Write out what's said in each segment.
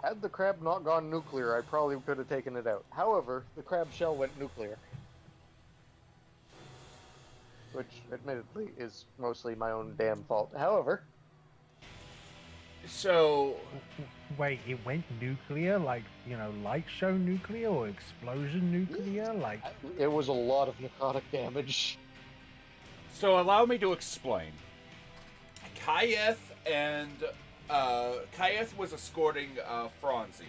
Had the crab not gone nuclear, I probably could have taken it out. However, the crab shell went nuclear, which admittedly is mostly my own damn fault. However, So, Wait, it went nuclear? Like, light show nuclear or explosion nuclear? Like, it was a lot of necrotic damage. so allow me to explain. Kayeth and Kayeth was escorting Franzi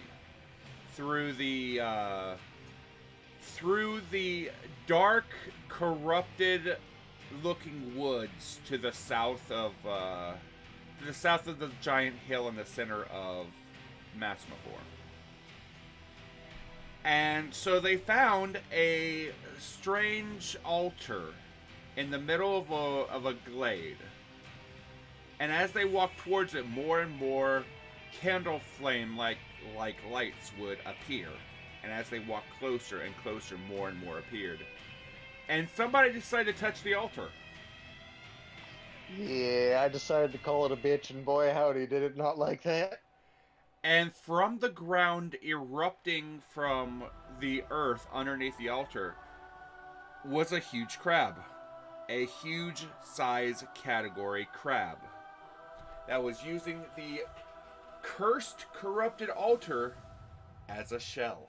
through the dark, corrupted-looking woods to the south of the giant hill in the center of Masmavor. And so they found a strange altar in the middle of a glade. And as they walked towards it, more and more candle flame like lights would appear. And as they walked closer and closer, more and more appeared. And somebody decided to touch the altar. Yeah, I decided to call it a bitch, and boy howdy, did it not like that. And from the ground, erupting from the earth underneath the altar, was a huge crab. A huge size category crab that was using the cursed, corrupted altar as a shell.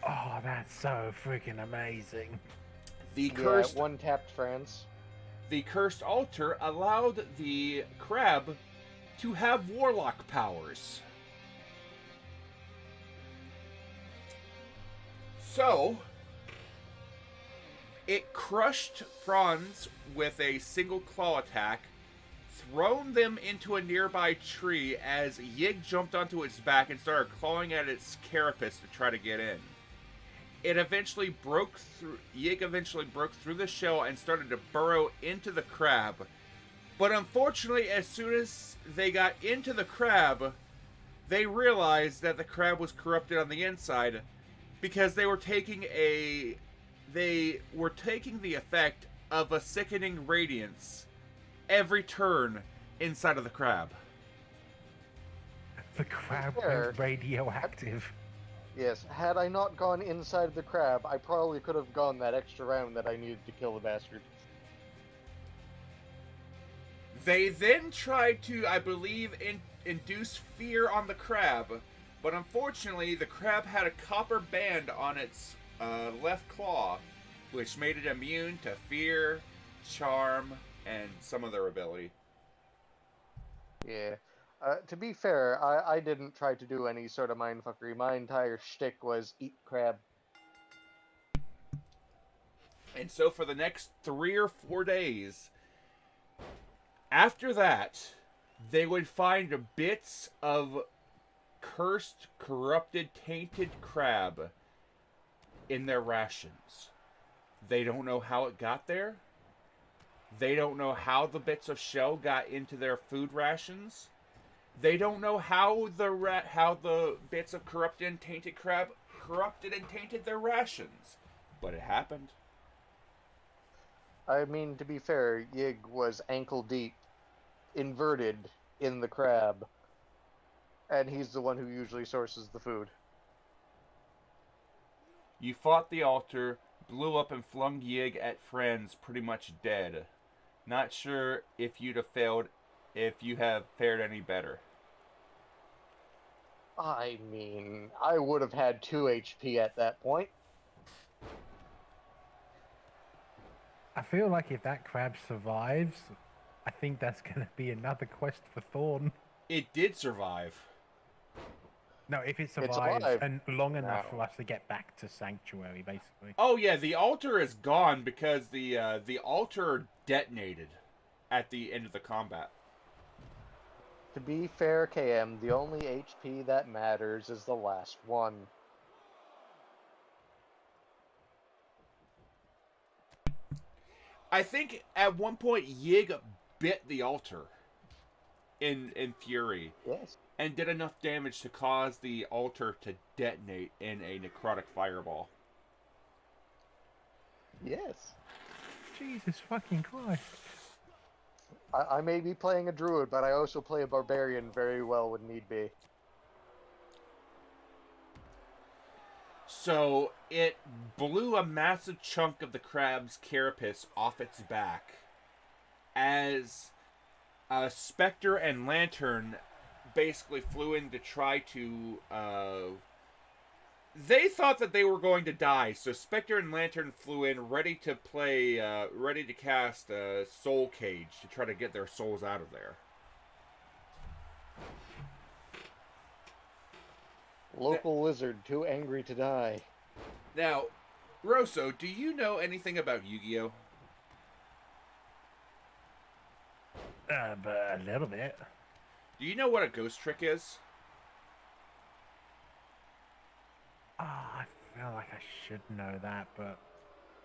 oh, that's so freaking amazing. The Yeah, cursed, one tapped France. the cursed altar allowed the crab to have warlock powers. So, it crushed Franz with a single claw attack, thrown them into a nearby tree as Yig jumped onto its back and started clawing at its carapace to try to get in. It eventually broke through. Yig eventually broke through the shell and started to burrow into the crab. But unfortunately, as soon as they got into the crab, they realized that the crab was corrupted on the inside because they were taking the effect of a sickening radiance every turn inside of the crab. The crab Fair. went radioactive. Yes, had I not gone inside the crab, I probably could have gone that extra round that I needed to kill the bastard. They then tried to, I believe, induce fear on the crab, but unfortunately, the crab had a copper band on its left claw, which made it immune to fear, charm, and some other ability. Yeah. To be fair, I didn't try to do any sort of mindfuckery. My entire shtick was eat crab. And so for the next 3 or 4 days, after that, they would find bits of cursed, corrupted, tainted crab in their rations. They don't know how it got there. They don't know how the bits of shell got into their food rations. They don't know how the bits of corrupted and tainted crab corrupted and tainted their rations. But it happened. I mean, to be fair, Yig was ankle deep, inverted in the crab, and he's the one who usually sources the food. You fought the altar, blew up and flung Yig at friends pretty much dead. Not sure if you'd have failed if you have fared any better. I mean, I would have had 2 HP at that point. I feel like if that crab survives, I think that's going to be another quest for Thorn. It did survive. No, if it survived. survives and long enough No. for us to get back to Sanctuary, basically. Oh yeah, the altar is gone because the altar detonated at the end of the combat. To be fair, KM, the only HP that matters is the last one. I think at one point Yig bit the altar in fury Yes. and did enough damage to cause the altar to detonate in a necrotic fireball. Yes. Jesus fucking Christ. I may be playing a druid, but I also play a barbarian very well when need be. So it blew a massive chunk of the crab's carapace off its back as Spectre and Lantern basically flew in to try to. They thought that they were going to die, so Spectre and Lantern flew in ready to play, ready to cast Soul Cage to try to get their souls out of there. Local lizard, too angry to die. Now, Rosso, do you know anything about Yu-Gi-Oh? But a little bit. Do you know what a ghost trick is? I feel like I should know that, but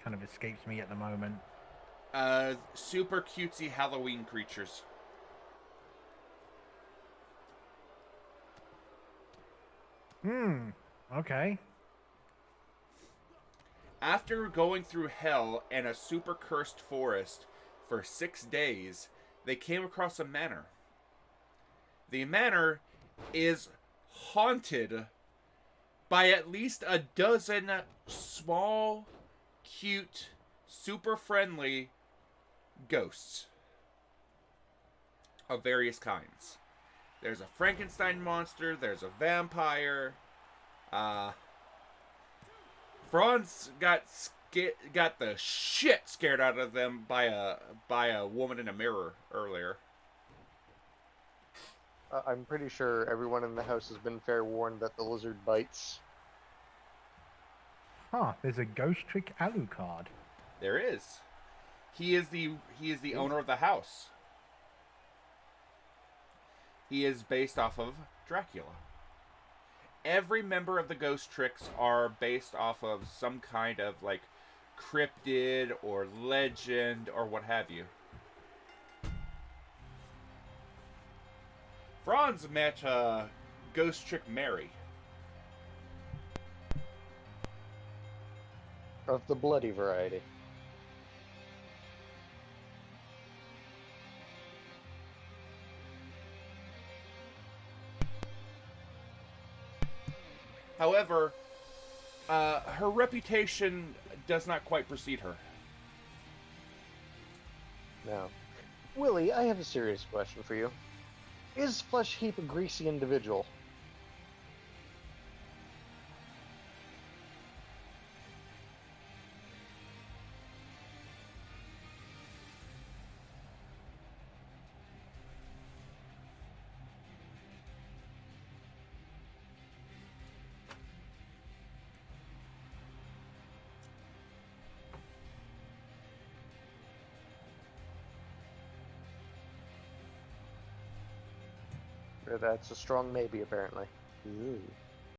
kind of escapes me at the moment. Super cutesy Halloween creatures. Okay. After going through hell and a super cursed forest for 6 days, they came across a manor. The manor is haunted by at least a dozen small, cute, super friendly ghosts of various kinds. There's a Frankenstein monster, there's a vampire. Franz got the shit scared out of them by a woman in a mirror earlier. I'm pretty sure everyone in the house has been fair warned that the lizard bites. Huh, there's a Ghost Trick Alucard. There is. He is the owner of the house. He is based off of Dracula. Every member of the Ghost Tricks are based off of some kind of like cryptid or legend or what have you. Franz met Ghost Trick Mary. Of the bloody variety. However, her reputation does not quite precede her. Now, Willie, I have a serious question for you. Is Flesh Heap a greasy individual? That's a strong maybe, apparently. Ooh.